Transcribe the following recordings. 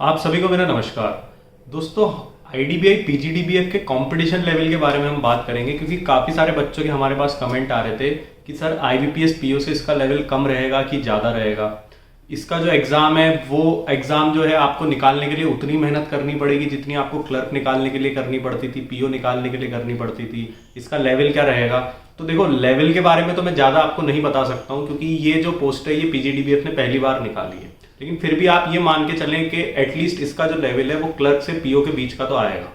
आप सभी को मेरा नमस्कार। दोस्तों, आईडीबीआई पीजीडीबीएफ के कंपटीशन लेवल के बारे में हम बात करेंगे, क्योंकि काफ़ी सारे बच्चों के हमारे पास कमेंट आ रहे थे कि सर आईबीपीएस पीओ से इसका लेवल कम रहेगा कि ज़्यादा रहेगा। इसका जो एग्ज़ाम है वो एग्ज़ाम जो है आपको निकालने के लिए उतनी मेहनत करनी पड़ेगी जितनी आपको क्लर्क निकालने के लिए करनी पड़ती थी, पीओ निकालने के लिए करनी पड़ती थी। इसका लेवल क्या रहेगा? तो देखो, लेवल के बारे में तो मैं ज़्यादा आपको नहीं बता सकता हूँ, क्योंकि ये जो पोस्ट है ये पीजीडीबीएफ ने पहली बार निकाली है। लेकिन फिर भी आप ये मान के चलें कि एटलीस्ट इसका जो लेवल है वो क्लर्क से पीओ के बीच का तो आएगा।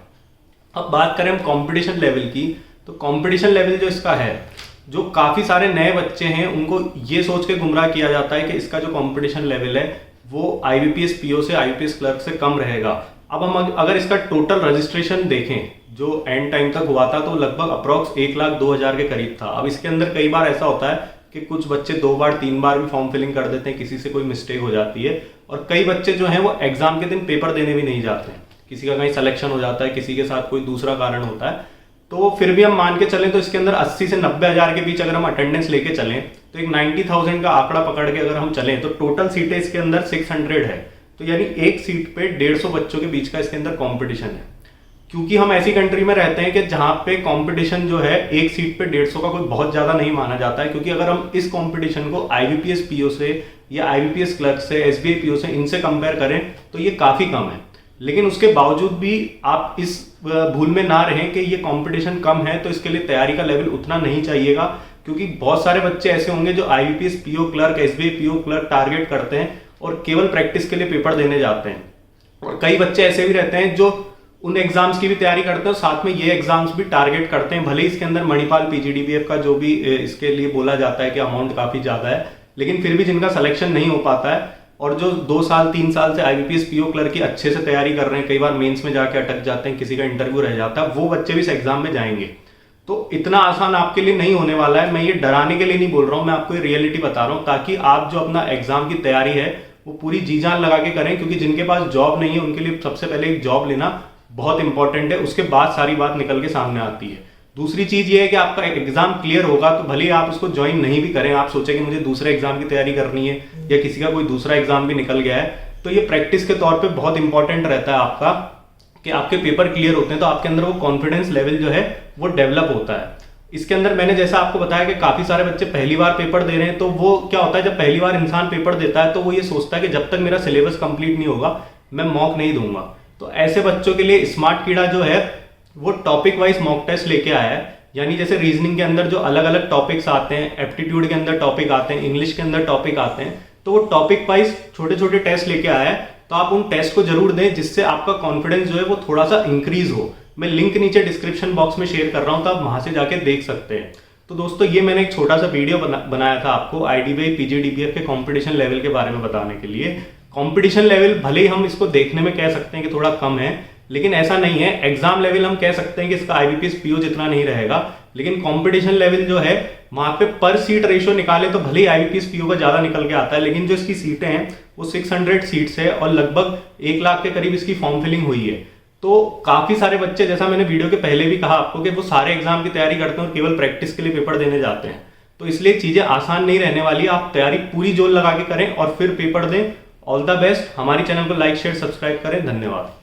अब बात करें हम कंपटीशन लेवल की, तो कंपटीशन लेवल जो इसका है, जो काफ़ी सारे नए बच्चे हैं उनको ये सोच के गुमराह किया जाता है कि इसका जो कंपटीशन लेवल है वो आईबीपीएस पीओ से, आईबीपीएस क्लर्क से कम रहेगा। अब हम अगर इसका टोटल रजिस्ट्रेशन देखें जो एंड टाइम तक हुआ था, तो लगभग अप्रॉक्स 1,02,000 के करीब था। अब इसके अंदर कई बार ऐसा होता है कि कुछ बच्चे 2 बार 3 बार भी फॉर्म फिलिंग कर देते हैं, किसी से कोई मिस्टेक हो जाती है, और कई बच्चे जो हैं वो एग्जाम के दिन पेपर देने भी नहीं जाते हैं। किसी का कहीं सिलेक्शन हो जाता है, किसी के साथ कोई दूसरा कारण होता है। तो फिर भी हम मान के चलें तो इसके अंदर 80 से 90 हज़ार के बीच अगर हम अटेंडेंस लेके चलें, तो एक 90,000 का आंकड़ा पकड़ के अगर हम चलें, तो टोटल सीटें इसके अंदर 600 है। तो यानी एक सीट पे 150 बच्चों के बीच का इसके अंदर कॉम्पिटिशन है। क्योंकि हम ऐसी कंट्री में रहते हैं कि जहां पे कंपटीशन जो है एक सीट पे 150 का कोई बहुत ज्यादा नहीं माना जाता है, क्योंकि अगर हम इस कंपटीशन को आईबीपीएस पीओ से या आईबीपीएस क्लर्क से, एसबीआई पीओ से, इनसे कंपेयर करें तो ये काफी कम है। लेकिन उसके बावजूद भी आप इस भूल में ना रहें कि ये कंपटीशन कम है तो इसके लिए तैयारी का लेवल उतना नहीं चाहिएगा, क्योंकि बहुत सारे बच्चे ऐसे होंगे जो IBPS PO clerk, SBI PO clerk target करते हैं और केवल प्रैक्टिस के लिए पेपर देने जाते हैं। और कई बच्चे ऐसे भी रहते हैं जो उन एग्जाम्स की भी तैयारी करते हैं और साथ में ये एग्जाम्स भी टारगेट करते हैं। भले इसके अंदर मणिपाल पीजीडीबीएफ का जो भी इसके लिए बोला जाता है कि अमाउंट काफी ज्यादा है, लेकिन फिर भी जिनका सिलेक्शन नहीं हो पाता है और जो 2 साल 3 साल से आईबीपीएस पीओ क्लर्क की अच्छे से तैयारी कर रहे हैं, कई बार मेंस में जाके अटक जाते हैं, किसी का इंटरव्यू रह जाता है, वो बच्चे भी इस एग्जाम में जाएंगे। तो इतना आसान आपके लिए नहीं होने वाला है। मैं ये डराने के लिए नहीं बोल रहा हूँ, मैं आपको ये रियलिटी बता रहा हूँ, ताकि आप जो अपना एग्जाम की तैयारी है वो पूरी जी जान लगा के करें। क्योंकि जिनके पास जॉब नहीं है उनके लिए सबसे पहले एक जॉब लेना बहुत इंपॉर्टेंट है, उसके बाद सारी बात निकल के सामने आती है। दूसरी चीज ये है कि आपका एग्जाम क्लियर होगा तो भले आप उसको ज्वाइन नहीं भी करें, आप सोचें कि मुझे दूसरे एग्जाम की तैयारी करनी है या किसी का कोई दूसरा एग्जाम भी निकल गया है, तो ये प्रैक्टिस के तौर पे बहुत इंपॉर्टेंट रहता है आपका कि आपके पेपर क्लियर होते हैं तो आपके अंदर वो कॉन्फिडेंस लेवल जो है वो डेवलप होता है। इसके अंदर मैंने जैसा आपको बताया कि काफी सारे बच्चे पहली बार पेपर दे रहे हैं, तो वो क्या होता है, जब पहली बार इंसान पेपर देता है तो वो ये सोचता है कि जब तक मेरा सिलेबस कंप्लीट नहीं होगा मैं मॉक नहीं दूंगा। तो ऐसे बच्चों के लिए स्मार्ट कीड़ा जो है वो टॉपिक वाइज मॉक टेस्ट लेके आया है। यानी जैसे रीजनिंग के अंदर जो अलग अलग टॉपिक्स आते हैं, एप्टीट्यूड के अंदर टॉपिक आते हैं, इंग्लिश के अंदर टॉपिक आते हैं, तो वो टॉपिक वाइज छोटे छोटे टेस्ट लेके आया है। तो आप उन टेस्ट को जरूर दें जिससे आपका कॉन्फिडेंस जो है वो थोड़ा सा इंक्रीज हो। मैं लिंक नीचे डिस्क्रिप्शन बॉक्स में शेयर कर रहा हूं, तो आप वहां से जाके देख सकते हैं। तो दोस्तों, ये मैंने एक छोटा सा वीडियो बनाया था आपको आईडीबीआई पीजीडीबीएफ के कंपटीशन लेवल के बारे में बताने के लिए। कंपटीशन लेवल भले ही हम इसको देखने में कह सकते हैं कि थोड़ा कम है, लेकिन ऐसा नहीं है। एग्जाम लेवल हम कह सकते हैं कि इसका आईबीपीएस पीओ जितना नहीं रहेगा, लेकिन कंपटीशन लेवल जो है वहां पे पर सीट रेशियो निकाले तो भले ही आईबीपीएस पीओ का ज्यादा निकल के आता है, लेकिन जो इसकी सीटें हैं वो 600 सीट्स है और लगभग 1 लाख के करीब इसकी फॉर्म फिलिंग हुई है। तो काफी सारे बच्चे, जैसा मैंने वीडियो के पहले भी कहा आपको, कि वो सारे एग्जाम की तैयारी करते हैं और केवल प्रैक्टिस के लिए पेपर देने जाते हैं। तो इसलिए चीजें आसान नहीं रहने वाली। आप तैयारी पूरी जोर लगा के करें और फिर पेपर दें। All the best. हमारी चैनल को लाइक शेयर सब्सक्राइब करें। धन्यवाद।